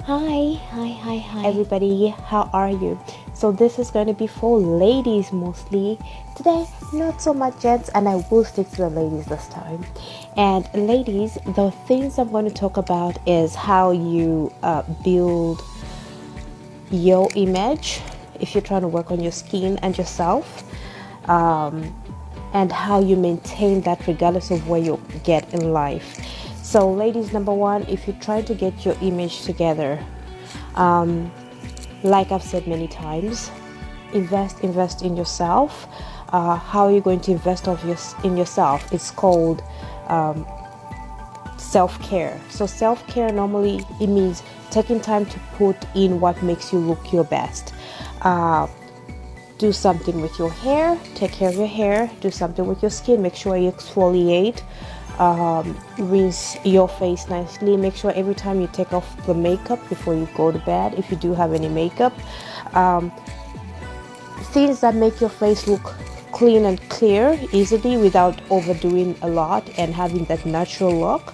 Hi everybody, how are you? So this is going to be for ladies mostly today, not so much gents, and I will stick to the ladies this time. And ladies, the things I'm going to talk about is how you build your image if you're trying to work on your skin and yourself, and how you maintain that regardless of where you get in life. So ladies, number one, if you're trying to get your image together, like I've said many times, invest in yourself. How are you going to invest in yourself? It's called self-care. So self-care, normally it means taking time to put in what makes you look your best. Do something with your hair, take care of your hair. Do something with your skin, make sure you exfoliate. Rinse your face nicely. Make sure every time you take off the makeup before you go to bed, if you do have any makeup, things that make your face look clean and clear easily without overdoing a lot and having that natural look.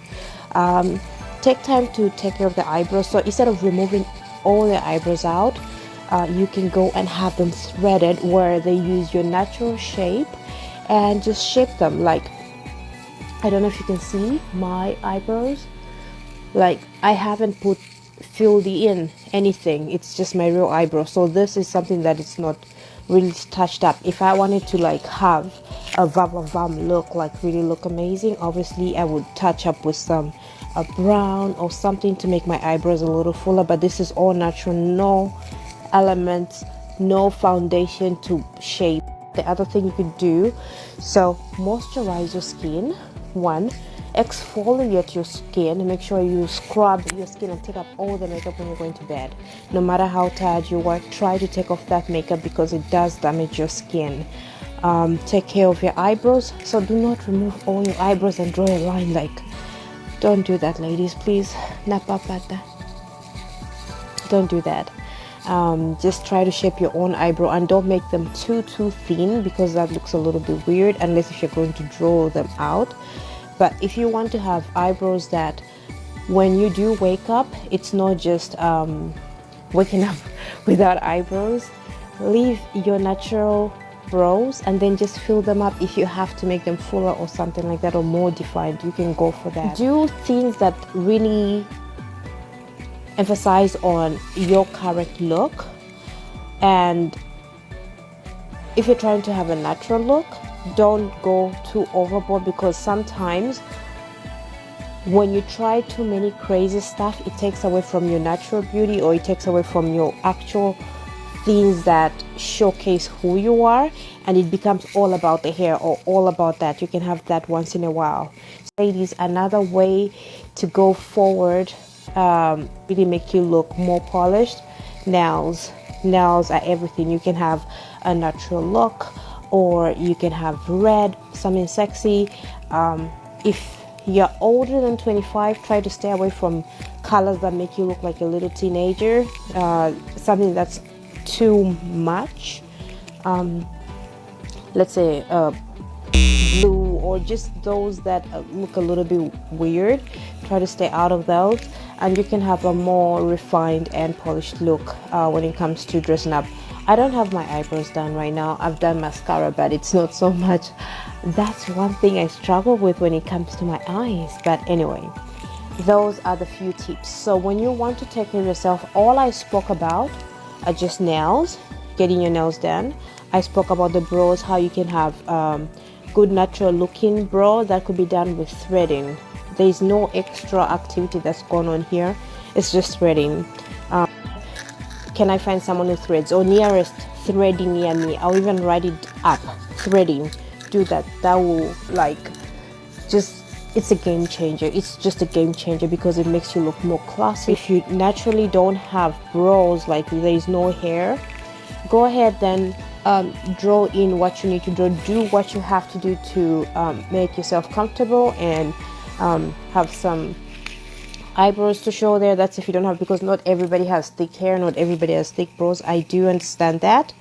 Take time to take care of the eyebrows. So instead of removing all the eyebrows out, you can go and have them threaded, where they use your natural shape and just shape them. Like, I don't know if you can see my eyebrows. Like, I haven't filled in anything. It's just my real eyebrow. So this is something that it's not really touched up. If I wanted to like have a vam look, like really look amazing, obviously I would touch up with some brown or something to make my eyebrows a little fuller. But this is all natural, no elements, no foundation to shape. The other thing you could do, so moisturize your skin. One, exfoliate your skin. Make sure you scrub your skin and take up all the makeup when you're going to bed. No matter how tired you are, try to take off that makeup because it does damage your skin. Take care of your eyebrows. So do not remove all your eyebrows and draw a line. Like, don't do that, ladies, please. Don't do that. Just try to shape your own eyebrow and don't make them too thin, because that looks a little bit weird unless if you're going to draw them out. But if you want to have eyebrows that when you do wake up, it's not just waking up without eyebrows, leave your natural brows and then just fill them up. If you have to make them fuller or something like that, or more defined, you can go for that. Do things that really emphasize on your current look. And if you're trying to have a natural look, don't go too overboard, because sometimes when you try too many crazy stuff, it takes away from your natural beauty, or it takes away from your actual things that showcase who you are, and it becomes all about the hair or all about that. You can have that once in a while. Ladies, another way to go forward, really make you look more polished, nails are everything. You can have a natural look, or you can have red, something sexy. If you're older than 25, try to stay away from colors that make you look like a little teenager, something that's too much, let's say blue, or just those that look a little bit weird. Try to stay out of those, and you can have a more refined and polished look when it comes to dressing up. I don't have my eyebrows done right now. I've done mascara, but it's not so much. That's one thing I struggle with when it comes to my eyes. But anyway, those are the few tips. So when you want to take care of yourself, all I spoke about are just nails, getting your nails done. I spoke about the brows, how you can have good natural looking brow that could be done with threading. There's no extra activity that's going on here. It's just threading. Can I find someone who threads, or nearest threading near me? I'll even write it up. Threading. Do that. That will it's a game changer. It's just a game changer because it makes you look more classy. If you naturally don't have brows, like there's no hair, go ahead then draw in what you need to draw. Do what you have to do to make yourself comfortable, and have some eyebrows to show there. That's if you don't have, because not everybody has thick hair, not everybody has thick brows. I do understand that.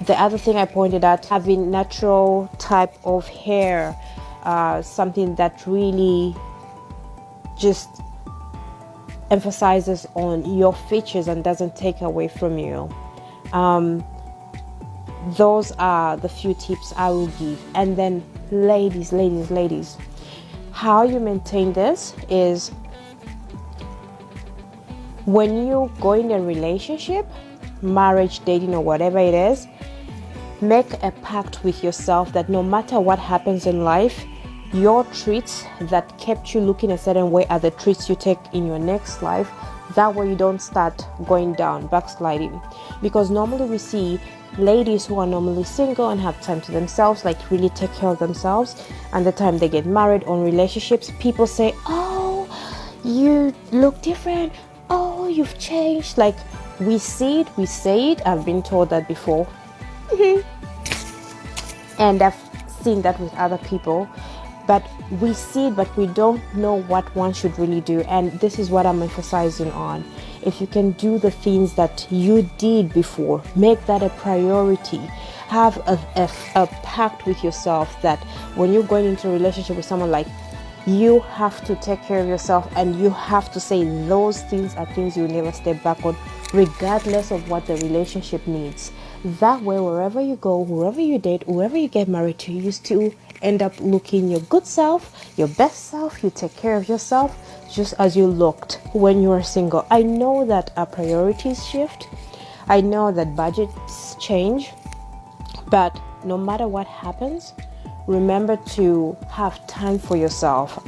The other thing I pointed out, having natural type of hair, something that really just emphasizes on your features and doesn't take away from you. Those are the few tips I will give. And then ladies, how you maintain this is when you go in a relationship, marriage, dating, or whatever it is, make a pact with yourself that no matter what happens in life, your treats that kept you looking a certain way are the treats you take in your next life. That way you don't start going down, backsliding. Because normally we see ladies who are normally single and have time to themselves, like really take care of themselves, and the time they get married on relationships, people say, oh, you look different, oh, you've changed. Like, we see it, we say it. I've been told that before. And I've seen that with other people. But we see it, but we don't know what one should really do. And this is what I'm emphasizing on. If you can do the things that you did before, make that a priority. Have a pact with yourself that when you're going into a relationship with someone, like, you have to take care of yourself, and you have to say those things are things you never step back on, regardless of what the relationship needs. That way, wherever you go, whoever you date, whoever you get married to, you still end up looking your good self, your best self. You take care of yourself just as you looked when you were single. I know that our priorities shift. I know that budgets change. But no matter what happens, remember to have time for yourself.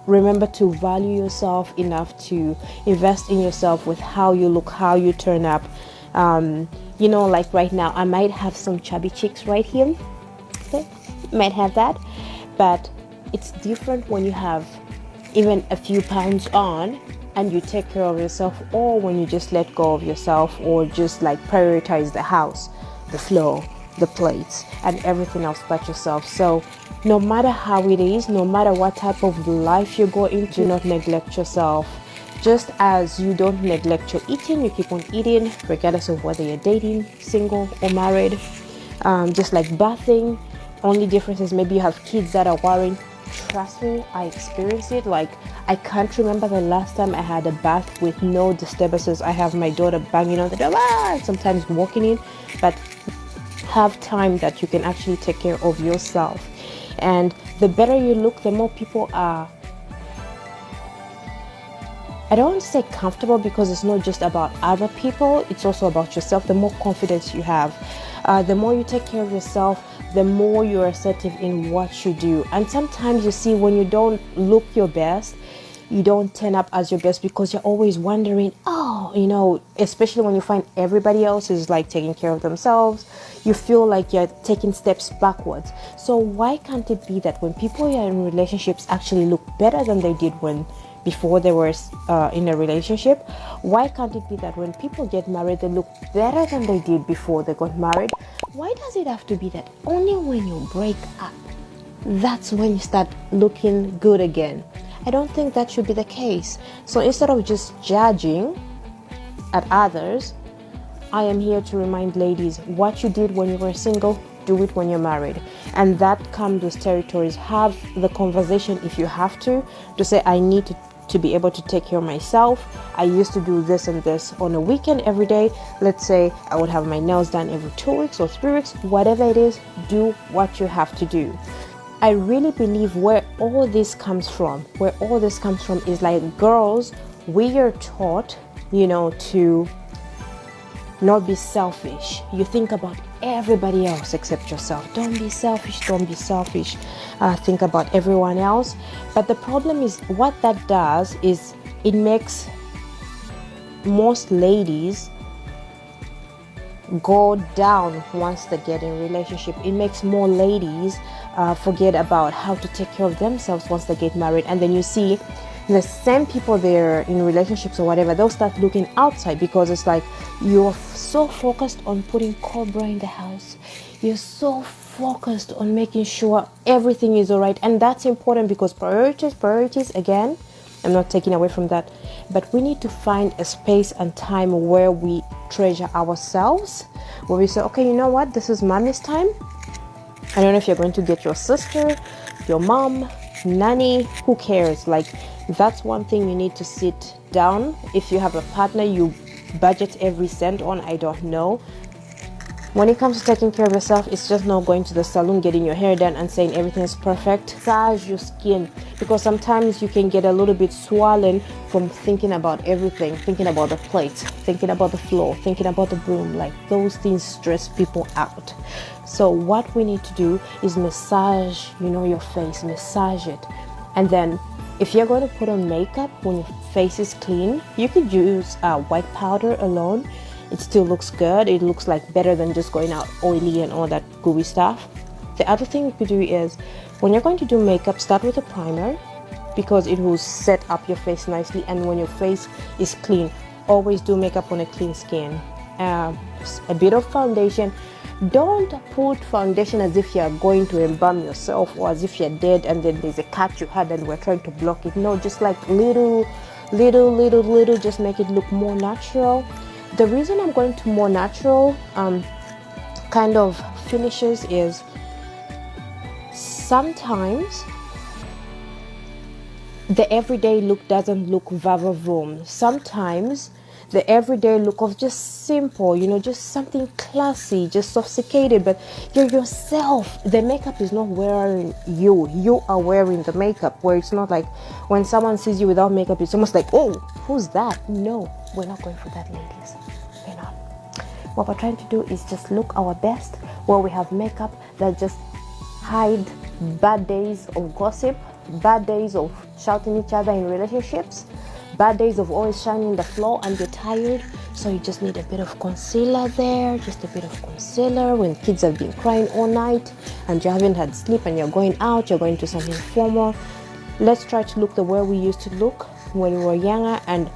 Remember to value yourself enough to invest in yourself with how you look, how you turn up. Like right now, I might have some chubby cheeks right here. Okay, might have that. But it's different when you have even a few pounds on and you take care of yourself, or when you just let go of yourself, or just like prioritize the house, the floor, the plates, and everything else but yourself. So no matter how it is, no matter what type of life you go into, do not neglect yourself. Just as you don't neglect your eating, you keep on eating regardless of whether you're dating, single, or married. Just like bathing, only difference is maybe you have kids that are worrying. Trust me, I experienced it. Like, I can't remember the last time I had a bath with no disturbances. I have my daughter banging on the door, sometimes walking in, but have time that you can actually take care of yourself. And the better you look, the more people are, I don't want to say comfortable, because it's not just about other people, it's also about yourself. The more confidence you have, the more you take care of yourself, the more you're assertive in what you do. And sometimes you see, when you don't look your best, you don't turn up as your best, because you're always wondering, especially when you find everybody else is like taking care of themselves, you feel like you're taking steps backwards. So why can't it be that when people are in relationships actually look better than they did before they were in a relationship? Why can't it be that when people get married, they look better than they did before they got married? Why does it have to be that only when you break up, that's when you start looking good again? I don't think that should be the case. So instead of just judging at others, I am here to remind ladies, what you did when you were single, do it when you're married. And that comes with territories. Have the conversation if you have to say, I need to be able to take care of myself. I used to do this and this on a weekend every day. Let's say I would have my nails done every 2 weeks or 3 weeks. Whatever it is, do what you have to do. I really believe where all this comes from is like, girls, we are taught, to not be selfish. You think about everybody else except yourself. Don't be selfish. Think about everyone else. But the problem is, what that does is it makes most ladies go down once they get in a relationship. It makes more ladies forget about how to take care of themselves once they get married. And then you see the same people they're in relationships or whatever, they'll start looking outside, because it's like, you're so focused on putting Cobra in the house. You're so focused on making sure everything is all right. And that's important, because priorities, again, I'm not taking away from that, but we need to find a space and time where we treasure ourselves, where we say, okay, you know what, this is mommy's time. I don't know if you're going to get your sister, your mom, nanny, who cares? Like, that's one thing you need to sit down. If you have a partner you budget every cent on, I don't know. When it comes to taking care of yourself, it's just not going to the salon, getting your hair done and saying everything is perfect. Massage your skin, because sometimes you can get a little bit swollen from thinking about everything, thinking about the plates, thinking about the floor, thinking about the broom. Like, those things stress people out. So what we need to do is massage, your face, massage it. And then if you're going to put on makeup when your face is clean, you could use white powder alone. It still looks good. It looks like better than just going out oily and all that gooey stuff. The other thing you could do is, when you're going to do makeup, start with a primer, because it will set up your face nicely. And when your face is clean, always do makeup on a clean skin. A bit of foundation. Don't put foundation as if you're going to embalm yourself, or as if you're dead and then there's a cut you had and we're trying to block it. No, just like little, just make it look more natural. The reason I'm going to more natural kind of finishes is, sometimes the everyday look doesn't look vava-voom. Sometimes the everyday look of just simple, just something classy, just sophisticated, but you're yourself. The makeup is not wearing you. You are wearing the makeup, where it's not like when someone sees you without makeup, it's almost like, oh, who's that? No, we're not going for that, ladies. We're not. What we're trying to do is just look our best, where we have makeup that just hide bad days of gossip, bad days of shouting each other in relationships, bad days of always shining the floor and you're tired. So you just need a bit of concealer there, just a bit of concealer when kids have been crying all night and you haven't had sleep and you're going out, you're going to something formal. Let's try to look the way we used to look when we were younger, and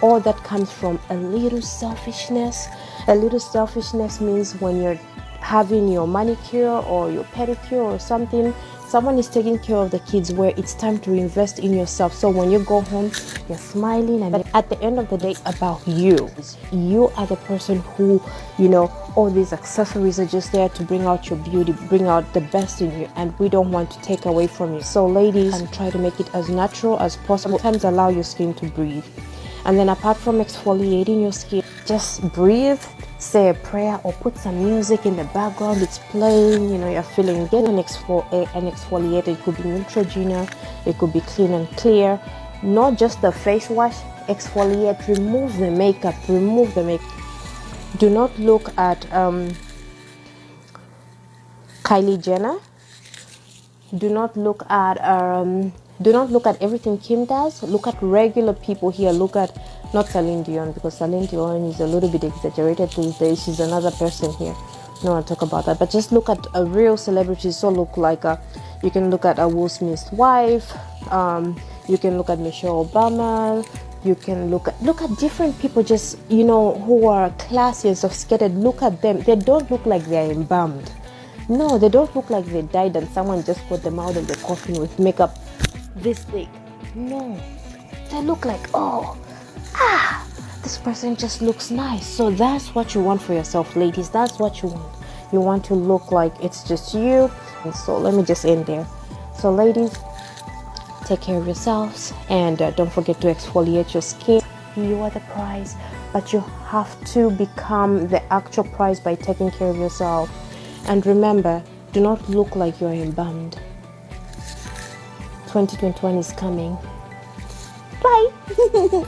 all that comes from a little selfishness. A little selfishness means when you're having your manicure or your pedicure or something, someone is taking care of the kids, where it's time to invest in yourself. So when you go home, you're smiling, and at the end of the day, it's about you. You are the person who, all these accessories are just there to bring out your beauty, bring out the best in you, and we don't want to take away from you. So ladies, and try to make it as natural as possible. Sometimes allow your skin to breathe. And then apart from exfoliating your skin, just breathe, say a prayer, or put some music in the background. It's playing, you're feeling good. An exfoliator, it could be Neutrogena, it could be clean and clear. Not just the face wash, exfoliate, remove the makeup, Do not look at Kylie Jenner. Do not look at everything Kim does. Look at regular people here. Look at, not Celine Dion, because Celine Dion is a little bit exaggerated these days. She's another person here. I don't want to talk about that. But just look at a real celebrity. So look like you can look at a Will Smith's wife. You can look at Michelle Obama. You can look at different people, just who are classy and sophisticated. Look at them. They don't look like they're embalmed. No, they don't look like they died and someone just got them out of the coffin with makeup this thick. No, they look like, this person just looks nice. So that's what you want for yourself, ladies. That's what you want. You want to look like it's just you. And so let me just end there. So ladies, take care of yourselves, and don't forget to exfoliate your skin. You are the prize, but you have to become the actual prize by taking care of yourself. And remember, do not look like you're embalmed. 2021 is coming. Bye.